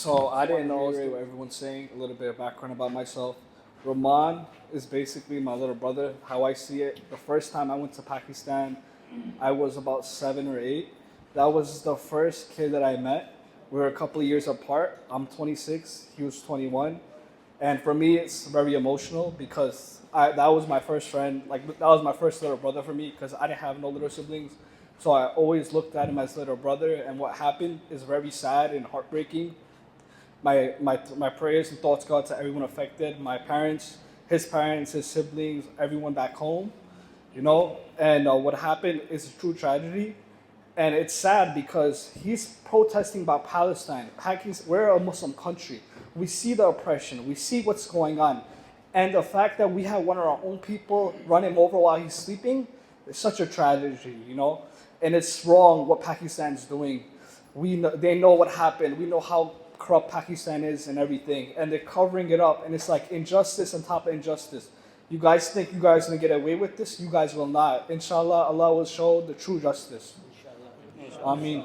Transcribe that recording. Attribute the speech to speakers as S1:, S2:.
S1: So I didn't know what everyone's saying. A little bit of background about myself. Roman is basically my little brother, how I see it. The first time I went to Pakistan, I was about 7 or 8. That was the first kid that I met. We were a couple of years apart. I'm 26, he was 21. And for me, it's very emotional because that was my first friend. Like, that was my first little brother for me because I didn't have no little siblings. So I always looked at him as little brother. And what happened is very sad and heartbreaking. My prayers and thoughts go out to everyone affected. My parents, his siblings, everyone back home, you know. And what happened is a true tragedy. And it's sad because he's protesting about Palestine. We're a Muslim country. We see the oppression. We see what's going on. And the fact that we have one of our own people run him over while he's sleeping is such a tragedy, you know. And it's wrong what Pakistan's doing. They know what happened. We know how corrupt Pakistan is and everything. And they're covering it up. And it's like injustice on top of injustice. You guys think you guys are going to get away with this? You guys will not. Inshallah, Allah will show the true justice. Inshallah. Ameen.